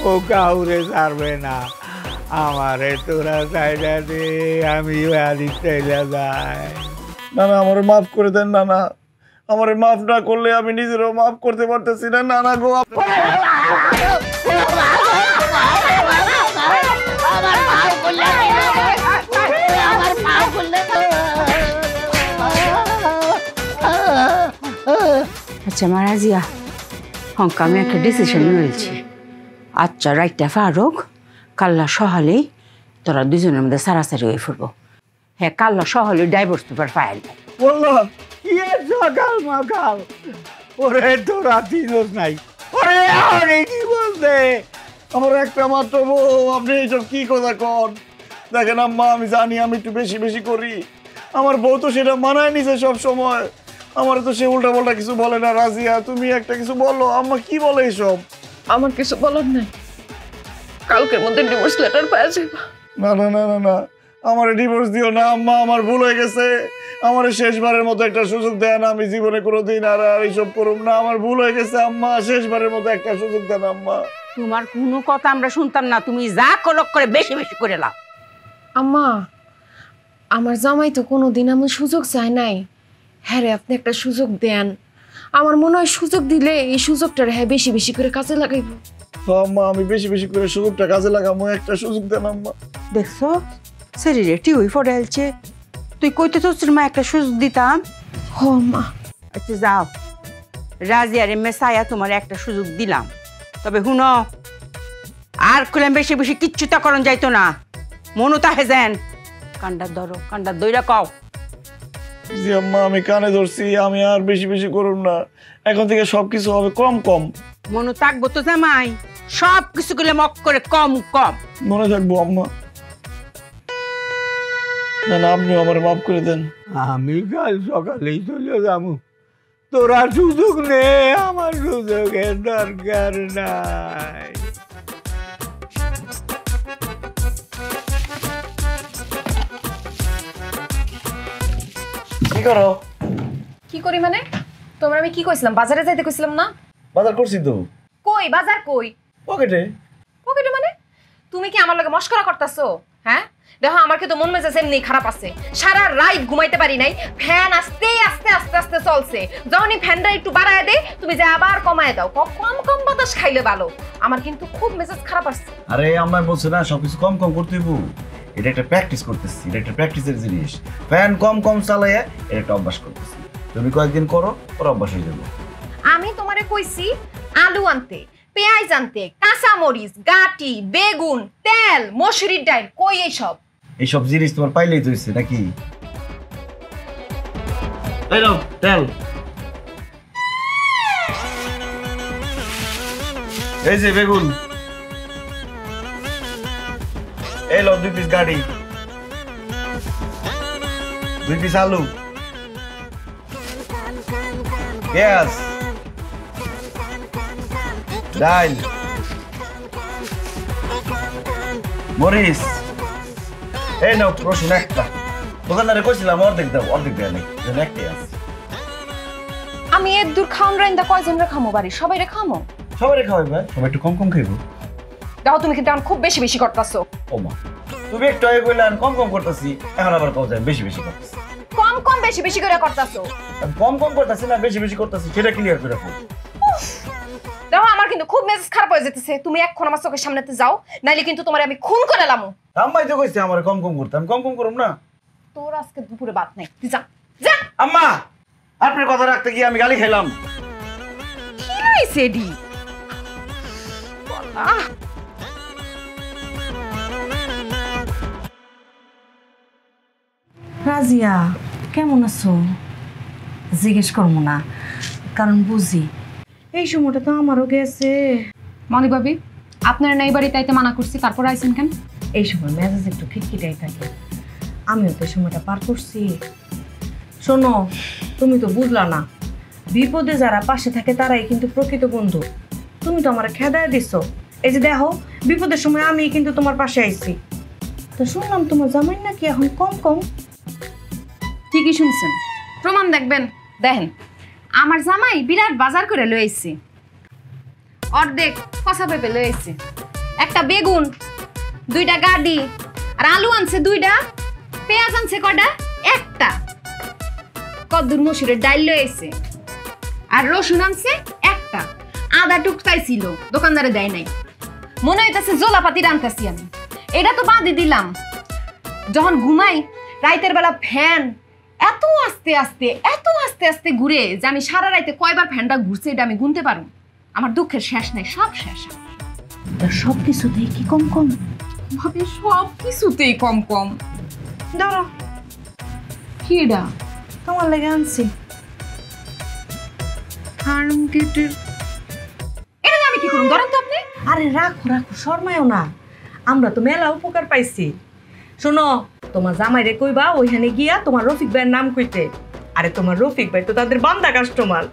ও কাউরে ছাড়বে না। আমারে তোরা চাইলা দে, আমিও আদি চাইলা যাই। না না, আমারে মাফ করে দেন। না না, আমারে মাফ না করলে আমি নিজেরও মাফ করতে পারতেছি না। না না গো, আচ্ছা মারাজিয়া, হংকা আমি একটা ডিসিশন নিয়েছি। আচ্ছা রাইটটা ফারুক, কাল্লা সহালেই তোরা দুজনের মধ্যে সারাসারি হয়ে ফুরবো। হ্যাঁ, কাল্লা সহালে ডাইভোর্স পেপার ফাইল বললো কি সকাল মাকাল, ওরে তোরা চিনস নাই, ওরে আরে কি বলতে। আমার একটা মাত্র বউ, আপনি এইসব কি কথা কন? দেখেন আম্মা, আমি জানি আমি একটু বেশি বেশি করি, আমার বউ তো সেটা মানায় নিছে সব সময়। আমার তো সে উল্টা পাল্টা কিছু বলে না। রাজিয়া, তুমি একটা কিছু বলো। আম্মা কি বলে এইসব? আমার কিছু বলার নাই, কালকের মধ্যে ডিভোর্স লেটার পাওয়া যাবে। না না না না না, আমার ডিভোর্স দিও না আম্মা, আমার ভুল হয়ে গেছে। আমার শেষবারের মতো একটা সুযোগ দেন, আমি জীবনে কোনোদিন আর এইসব করুম না। আমার ভুল হয়ে গেছে আম্মা, শেষবারের মতো একটা সুযোগ দেন আম্মা। তোমার কোনো কথা আমরা শুনতাম না, তুমি যা কলক করে বেশি বেশি করে লাও। আম্মা, আমার জামাই তো কোনোদিন আমি সুযোগ চাই নাই। হ্যাঁ রে, আপনি একটা সুযোগ দেন। আমার মনে হয় সুযোগ দিলে এই সুযোগটা হ্যাঁ বেশি বেশি করে কাজে লাগাইব। আম্মা, আমি বেশি বেশি করে সুযোগটা কাজে লাগাবো, একটা সুযোগ দেন আম্মা। দেখছো শরীরে টিউই ফোটাইছে, তুই কইতে তোর মা একটা সুযোগ দিতাম। ও মা আচ্ছা যাও, রাজিয়ারে মেসায়া তোমার একটা সুযোগ দিলাম, তবে শুনো আর খুলেন বেশি বেশি কিচ্ছু তা করন যাইতো না, মনু তাহে যেন কান্ডার ধরো, কান্ডার দইরা কও। জি আম্মা, আমি কানে ধরছি, আমি আর বেশি বেশি করুন না, এখন থেকে সবকিছু হবে কম কম। মনু থাকবো তো জামাই, সব কিছু গুলো মক করে কম কম মনে থাকবো আম্মা। না না, আপনিও আমার মাফ করে দেন। আমি কাল সকালেই চলে যাবো, তোরা সুযোগ নে, আমার সুযোগের দরকার নাই। কি করো? কি করি মানে? তোমরা আমি কি কইছিলাম? বাজারে যাইতে কইছিলাম না? বাজার করছি তো। কই বাজার কই? পকেটে। পকেটে মানে? তুমি কি আমার লগে মস্করা করতাছো? হ্যাঁ দেখো, আমার কিন্তু মন মেজাজ এমনি খারাপ আছে, সারা রাত ঘুমাইতে পারি নাই, ফ্যান আস্তে আস্তে আস্তে আস্তে চলছে, যখনই ফ্যানটা একটু বাড়ায় দে তুমি যে আবার কমায় দাও, কম কম বাতাস খাইলে ভালো। আমার কিন্তু খুব মেজাজ খারাপ আছে। আরে আম্মা বলছে না সবকিছু কম কম করতে হইব, এটা একটা প্র্যাকটিস করতেছি, এটা একটা প্র্যাকটিসের জিনিস। ফ্যান কম কম চালাইয়া এটা একটা অভ্যাস করতেছি, তুমি কয়েকদিন করো ওর অভ্যাস হয়ে যাবে। আমি তোমারে কইছি আলু আনতে, পেঁয়াজ আনতে, কাঁচা মরিচ, গাটি, বেগুন, তেল, মসুরির ডাল, কই এইসব জিনিস তোমার পাইলেই তো হইছে নাকি? এই নাও তেল, এই যে বেগুন, এই লো 2 পিস গাড়ি, 2 পিস আলু, গ্যাস, ডাল, মরিচ, এই নাও রসুন একটা। দোকানদারে কইছিলাম অর্ধেক দাও, অর্ধেক দেয় নাই, একটাই আছে। আমি এর দূর খাওন রাইন্দা কয়জন রে খামো বাড়ি? সবাই রে খামো? সবাই খাওয়াই ভাই, সবাই একটু কম কম খাইবো। দেখো তুমি কিন্তু এখন খুব বেশি বেশি করতেছো। ও মা, তুমি একটু আগে কইলেন কম কম করতেছি, এখন আবার কও যায় বেশি বেশি করতেছি। কম কম বেশি বেশি করে করতেছো। কম কম করতেছি না বেশি বেশি করতেছি, সেটা ক্লিয়ার করে রাখো। দেখো আমার কিন্তু খুব মেজাজ খারাপ হয়ে যেতেছে, তুমি এখন আমার চোখের সামনেতে যাও, নাইলে কিন্তু তোমারে আমি খুন করে লামু। আম্মাই তো কইছে আমার কম কম করতে, আমি কম কম করব না। তোর আজকে দুপুরে বাত নাই, তুই যা যা। আম্মা, আপনার কথা রাখতে গিয়ে আমি গালি খাইলাম। কি হইছে ডি? রাজিয়া কেমন আছো? জিজ্ঞেস করবো না, কারণ বুঝি এই সময়টা তো আমারও গেছে। মনি ভাবি, আপনার নাই বাড়ি তাইতে মানা করছি, তারপর আইছেন কেন? এই সময় মেজাজ একটু খিটখিটাই থাকে, আমিও তো সময়টা পার করছি। শোনো, তুমি তো বুঝলা না, বিপদে যারা পাশে থাকে তারাই কিন্তু প্রকৃত বন্ধু। তুমি তো আমার খেদায় দিচ্ছ, এই যে দেখো বিপদের সময় আমি কিন্তু তোমার পাশে আইছি। তো শুনলাম তোমার জামাই নাকি এখন কম কম। ঠিকই শুনছেন, প্রমাণ দেখবেন। দেখেন আমার জামাই বিরাট বাজার করে লই আইছে, অর্ধেক কষা পেঁপে লই আইছে, একটা বেগুন, 2টা গাডি, আর আলু আনছে 2টা, পেঁয়াজ আনছে কয়টা? একটা, কদ্দুর মসুরের ডাল লই আইছে, আর রসুন আনছে একটা, আদা টুকটাই ছিল, দোকানদারে দেয় নাই। মনে হইতাছে জলাপাতি রান্তাছি আমি। এটা তো বাদই দিলাম, যখন ঘুমাই রাইতের বেলা ফ্যান এত আস্তে আস্তে এত আস্তে আস্তে ঘুরে যে আমি সারা রাইতে কয়বার ফ্যানটা ঘুরছে এটা আমি গুনতে পারবো। আমার দুঃখের শেষ নাই, সব শেষ। সব কিছুতেই কি কম কম ভাবে, সব কিছুতেই কম কম। ধরো কি এটা? তোমার লেগে আনছি। এটা আমি কি করুন? ধরেন তো আপনি। আরে রাখো রাখো, শর্মায়ও না, আমরা তো মেলা উপকার পাইছি। শোনো, তোমার জামাইরে কইবা ওইখানে গিয়া তোমার রফিক ভাইয়ের নাম কইতে। আরে তোমার রফিক ভাই তো তাদের বান্দা কাস্টমার।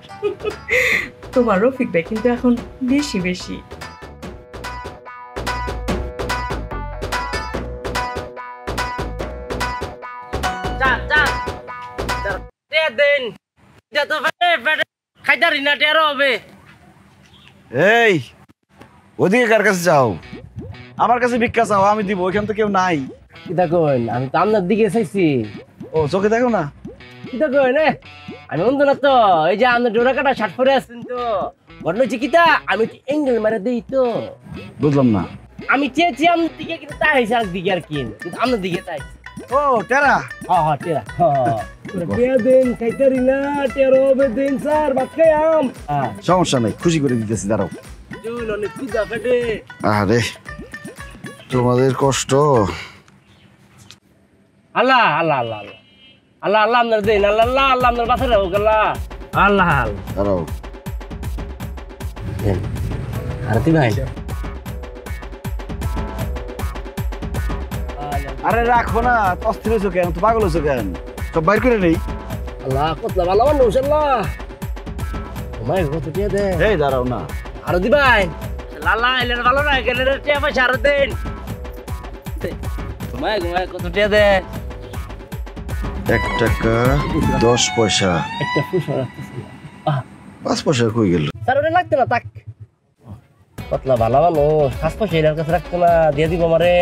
তোমার রফিক ভাই কিন্তু এখন বেশি বেশি। এই ওদিকে কার কাছে যাও? আমার কাছে ভিক্ষা চাও, আমি দিব, ওইখান তো কেউ নাই। কিতা কইন? আমি তো আপনার দিকে চাইছি। ও চোখে দেখো না? কিতা কইন? আমি অন্ধ না তো, এই যে আপনার ডোরা কাটা শার্ট পরে আসছেন তো, ঘটনা হচ্ছে কিতা আমি এঙ্গেল মারে দিই তো। বুঝলাম না। আমি চেয়েছি আপনার দিকে, কিন্তু তাই হয়েছে আর দিকে আর কি, কিন্তু আপনার দিকে চাই। ও টেরা হ্যাঁ টেরা টিয়া দেন খাইতারি না টেরো হবে দেন স্যার ভাত খাই আম সমস্যা নাই, খুশি করে দিতেছি, দাঁড়াও। চল অনেক খিদা পেটে। আরে তোমাদের কষ্ট। আল্লাহ আল্লাহ আল্লাহ আল্লাহ আল্লাহ আল্লাহ আপনার দেন আল্লাহ আল্লাহ আল্লাহ আপনার বাসা রাখো আল্লাহ আল্লাহ দাঁড়াও। আরতি ভাই আরে রাখো না, অস্থির হয়েছো কেন, তো পাগল হয়েছো কেন, সব বাইর করে নেই। আল্লাহ কতলা ভালো মানুষ আল্লাহ তোমায় কত টিয়া দেন। এই দাঁড়াও না, আরতি ভাই লালা এলেন ভালো না গেলেন টিয়া পয়সা আরো দেন তোমায় ঘুমায় কত টিয়া দেন। 1 টাকা 10 পয়সা, একটা ফুসা রাখতেছি 5 পয়সা কই গেল? স্যার ওটা লাগতো না তাক কতলা ভালো মানুষ 5 পয়সা এর কাছে রাখতো না, দিয়ে দিব আমারে।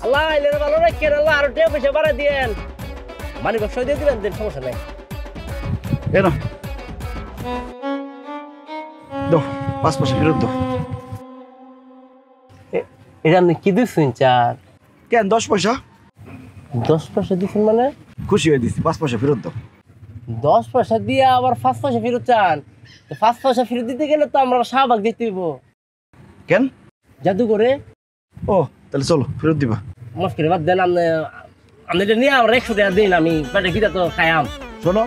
আল্লাহ এলেন ভালো রাখেন আল্লাহ আরো টিয়া পয়সা বাড়াই দিয়েন, মানে ব্যবসা দিয়ে দিবেন দেন, সমস্যা নাই। কেন দাও 5 পয়সা ফেরত দাও। এটা আপনি কি দিচ্ছেন চার? কেন 10 পয়সা? 10 পয়সা দিচ্ছেন মানে? খুশি হয়ে দিছি, 5 পয়সা ফেরত দাও। 10 পয়সা দিয়ে আবার 5 পয়সা ফেরত চান? 5 পয়সা ফেরত দিতে গেলে তো আমরা শাহবাগ দিতে হইব। কেন? জাদু করে। ও তাহলে চলো ফেরত দিবা। মুশকিল বাদ দেন, আপনি এটা নিয়ে আমরা 100 টাকা দিন, আমি পেটে খিদা তো খাইয়াম। শোনো,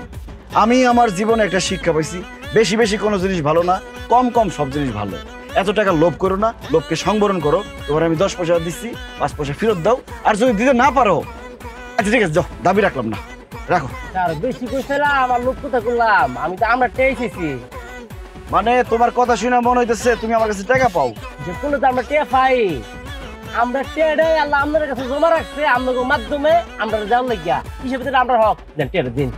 আমি আমার জীবনে একটা শিক্ষা পাইছি, বেশি বেশি কোনো জিনিস ভালো না, কম কম সব জিনিস ভালো। এত টাকা লোভ করো না, লোভকে সংবরণ করো। তোমার আমি 10 পয়সা দিচ্ছি, 5 পয়সা ফেরত দাও। আর যদি দিতে না পারো, আচ্ছা ঠিক আছে যাও, দাবি রাখলাম না, রাখো। স্যার বেশি কইছিলাম, আমার লোক কথা করলাম, আমি তো আমরা টেয়েছি। মানে তোমার কথা শুনে মনে হইতেছে তুমি আমার কাছে টাকা পাও। যে কোনো তো আমরা টেয়া পাই, আমরা টেয়ারে আল্লাহ আপনার কাছে জমা রাখছে, আপনাদের মাধ্যমে আমরা যাওয়ার লাগিয়া হিসেবে আমরা হক দেন, টেয়ারে দিন।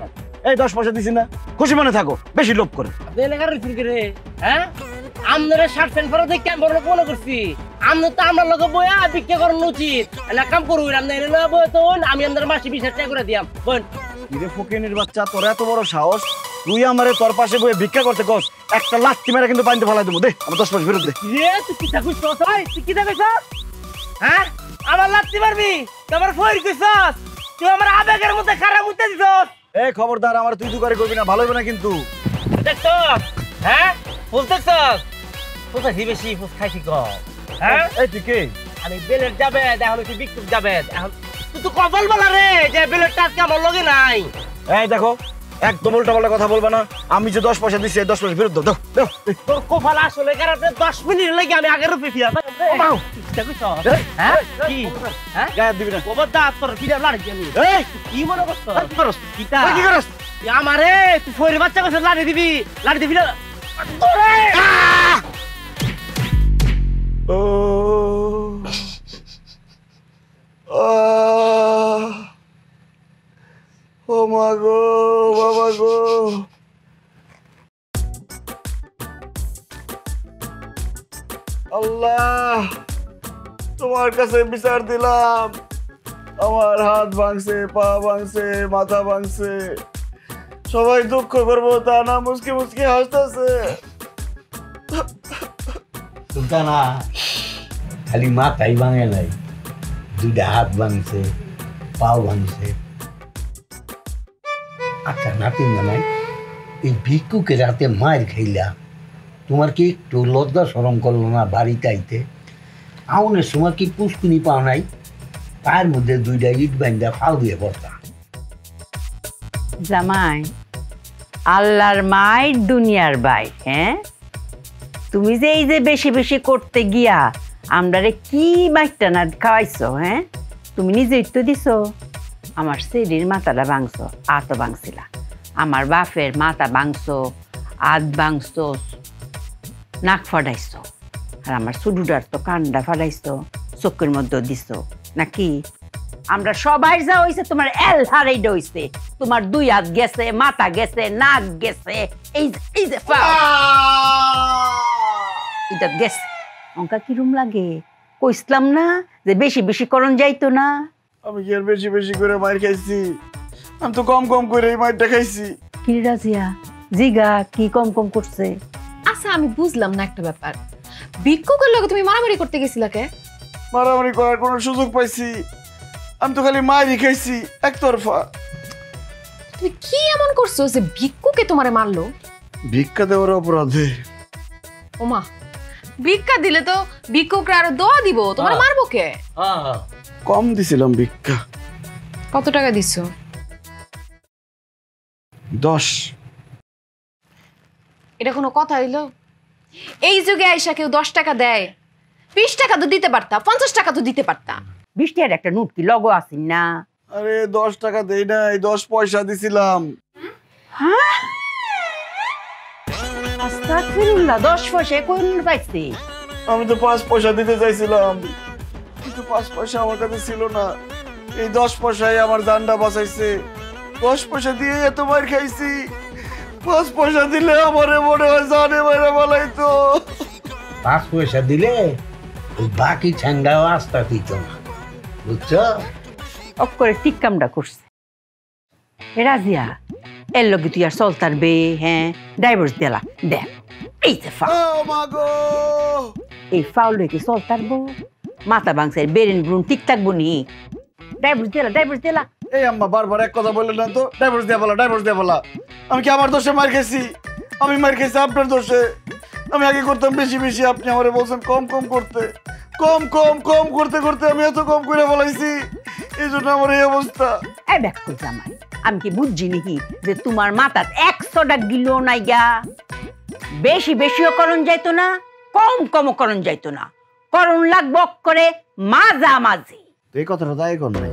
এই 10 পয়সা দিছি না, খুশি মনে থাকো, বেশি লোভ করে। আপনি এলাকার রিফিল করে হ্যাঁ আপনারা 60 ফেরত দেখে আমি বড় মনে করছি, আপনি তো আমার লগে বইয়া ভিক্ষা করানো উচিত। এলা কাম করুন, আপনি এনে লগে বই তো আমি আপনার মাসে 20,000 টাকা করে দিয়াম। বোন কিরে ফকিনের বাচ্চা, তোর এত বড় সাহস, তুই আমারে তোর পাশে বইয়ে ভিক্ষা করতে কস, একটা লাথি মেরে কিন্তু পানিতে ফেলাই দেবো। দে আমার 10 পয়সা ফেরত দে। রে তুই কি থাকুস ভাই, তুই কি থাকুস হ্যাঁ? আমার লাথি মারবি, তোমার ফইর কইছস, তুই আমার আবেগের মধ্যে খারাপ মুতে দিছস। এই খবরদার, আমার তুই দুকারে করবি না, ভালো হবে না কিন্তু। দেখছো হ্যাঁ, ফুল দেখছস, ফুলছি বেশি, ফুল খাইছি কম। হ্যাঁ এই তুই কে? আমি বেলেট যাবে, এখন তুই বিক্রি যাবে, এখন তুই তো কপাল বলা রে যে বেলেটটা আজকে আমার লগে নাই। এই দেখো, একদম উল্টাপাল্টা কথা বলবা না। আমি যে 10 পয়সা দিচ্ছি, 10 পয়সা ফেরত দাও। দাও দাও। তোর কপাল আসলে কারণে 10 মিনিট লাগে আমি আগের রূপে ফিরা কি হ্যাঁ গায়ে দিবি না। কবর দা তোর ফিরা লাড়ি গেলি। এই কি মনে করছস? কিটা কি করছ? আমারে তুই ফইরে বাচ্চা কাছে লাড়ি দিবি না তোরে। ও ও মা গো, বাবা গো। আল্লাহ, তোমার কাছে বিচার দিলাম। আমার হাত ভাঙছে, পা ভাঙছে, মাথা ভাঙছে, সবাই দুঃখ করবো তা না, মুসকি মুসকি হাসতেছে। সুলতানা খালি মাথাই ভাঙে নাই, 2টা হাত ভাঙছে, পাও ভাঙছে। আচ্ছা নাতিন জামাই, এই ভিক্ষুকে রাতে মায়ের খাইলা, তোমার কি একটু লজ্জা শরম করলো না বাড়িতে আইতে? আউনের সময় কি পুষ্কুনি পাও নাই? পায়ের মধ্যে 2টা ইট বাইন্দা ফাল দিয়ে পড়তা। জামাই আল্লাহর মায়ের দুনিয়ার বাই, হ্যাঁ তুমি যে এই যে বেশি বেশি করতে গিয়া আমরারে কি বাইটা না খাওয়াইছো, হ্যাঁ তুমি নিজেই তো দিছো। আমার সেরির মাথাটা ভাঙছো, আতো ভাঙছিলা, আমার বাপের মাথা ভাঙছো, আত ভাঙছো, নাক ফাটাইছো, আর আমার সুডুডার তো কান্ডা ফাটাইছো, চোখের মধ্যে দিছো নাকি? আমরা সবাই যা হইছে তোমার এল হারাইডা হইছে, তোমার 2 হাত গেছে, মাথা গেছে, নাক গেছে, এই যে এটা গেছে। অঙ্কা কিরম লাগে? কইসলাম না যে বেশি বেশি করণ যাইতো না। আমি কি আর বেশি বেশি করে মার খাইছি? আমি তো কম কম করে এই মারটা খাইছি। কি রাজিয়া জিগা কি কম কম করছে? আচ্ছা আমি বুঝলাম না একটা ব্যাপার, ভিক্ষুকের লগে তুমি মারামারি করতে গেছিলা কে? মারামারি করার কোনো সুযোগ পাইছি, আমি তো খালি মায়েরই খাইছি একতরফা। তুমি কি এমন করছো যে ভিক্ষুকে তোমারে মারলো? ভিক্ষা দেওয়ার অপরাধে। ওমা, ভিক্ষা দিলে তো ভিক্ষুকরা আরো দোয়া দিব, তোমার মারবো কে? কম দিছিলাম ভিক্ষা। কত টাকা দিছো? 10। এটা কোনো কথা হইলো? এই যুগে আইসা কেউ 10 টাকা দেয়? 20 টাকা তো দিতে পারতা, 50 টাকা তো দিতে পারতা। 20 টাকার একটা নোট কি লগো আসিন না? আরে 10 টাকা দেই নাই, 10 পয়সা দিছিলাম। হ্যাঁ, আস্তাগফিরুল্লাহ, 10 পয়সা কোন পাইছে? আমি তো 5 পয়সা দিতে চাইছিলাম, কিন্তু 5 পয়সা আমার কাছে ছিল না। এই 10 পয়সায় আমার জানটা বাঁচাইছে। 10 পয়সা দিয়ে এত মার খাইছি, 5 পয়সা দিলে আমারে মনে হয় জানে মারা বলাইতো। 5 পয়সা দিলে ওই বাকি ছেঙ্গাও আস্তা দিত না, বুঝছো? অফ করে ঠিক কামটা করছে। রাজিয়া, এর লগে তুই আর চলতার বে? হ্যাঁ, ডাইভোর্স দিলা দেখ। এই যে এই ফাউল রেখে চলতার বো, মাথা বাংসের বেরেন ব্রুন ঠিক থাকবো নি। ডাইভোর্স দিলা, ডাইভোর্স দিলা। এই আম্মা বারবার এক কথা বললেন না তো, ডাইভোর্স দিয়ে বলা, ডাইভোর্স দিয়ে বলা। আমি কি আমার দোষে মার খেয়েছি? আমি মার খেয়েছি আপনার দোষে। আমি আগে করতাম বেশি বেশি, আপনি আমারে বলছেন কম কম করতে। কম কম কম করতে করতে আমি এত কম করে বলাইছি, এই জন্য আমার এই অবস্থা। এই দেখো জামাই, আমি কি বুঝছি নাকি যে তোমার মাথার 100 টাকা গিলো নাই গা? বেশি বেশিও করণ যাইতো না, কম কমও করণ যাইতো না, করণ লাগবো করে মাঝামাঝি। এই কথাটা তাই কর নাই।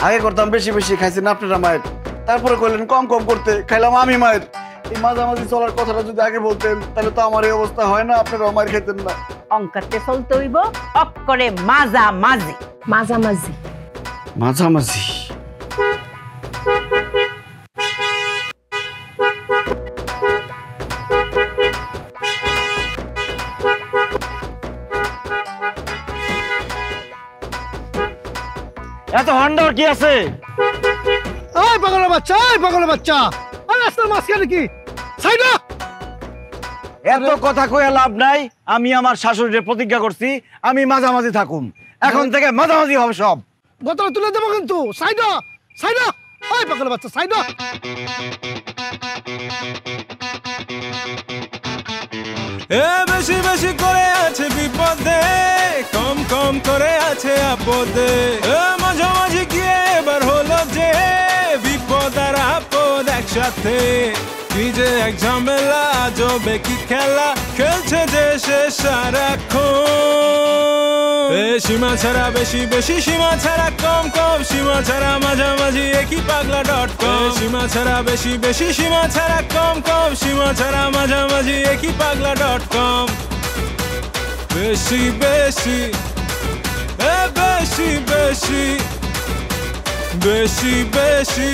আগে করতাম বেশি বেশি, খাইছেন আপনারা মায়ের, তারপরে করলেন কম কম করতে, খাইলাম আমি মায়ের। এই মাঝামাঝি চলার কথাটা যদি আগে বলতেন তাহলে তো আমার এই অবস্থা হয় না, আপনারা মায়ের খেতেন না। অঙ্কাতে চলতে হইব অক্ষরে মাঝামাঝি। মাঝামাঝি মাঝামাঝি। এত হন্ডার কি আছে? এই পাগলের বাচ্চা, এই পাগলের বাচ্চা, আর রাস্তার মাঝখানে কি সাইড? এত কথা কয়ে লাভ নাই। আমি আমার শাশুড়ির প্রতিজ্ঞা করছি আমি মাঝামাঝি থাকুম, এখন থেকে মাঝামাঝি হবে সব। বোতল তুলে দেবো কিন্তু। সাইড সাইড, এই পাগলের বাচ্চা সাইড। এ বেশি বেশি করে আছে বিপদে, কম কম করে আছে আপদে। মাঝামাঝি গিয়ে এবার হলো যে বিপদ আর আপদ একসাথে। কি যে এক ঝামেলা, আজবে কি খেলা খেলছে যে সে সারাক্ষণ। সীমা ছাড়া বেশি বেশি, সীমা ছাড়া কম কম, সীমা ছাড়া মাঝামাঝি একই পাগলা.com। সীমা ছাড়া বেশি বেশি, সীমা ছাড়া কম কম, সীমা ছাড়া মাঝামাঝি একই পাগলা.com। বেশি বেশি, বেশি বেশি, বেশি বেশি।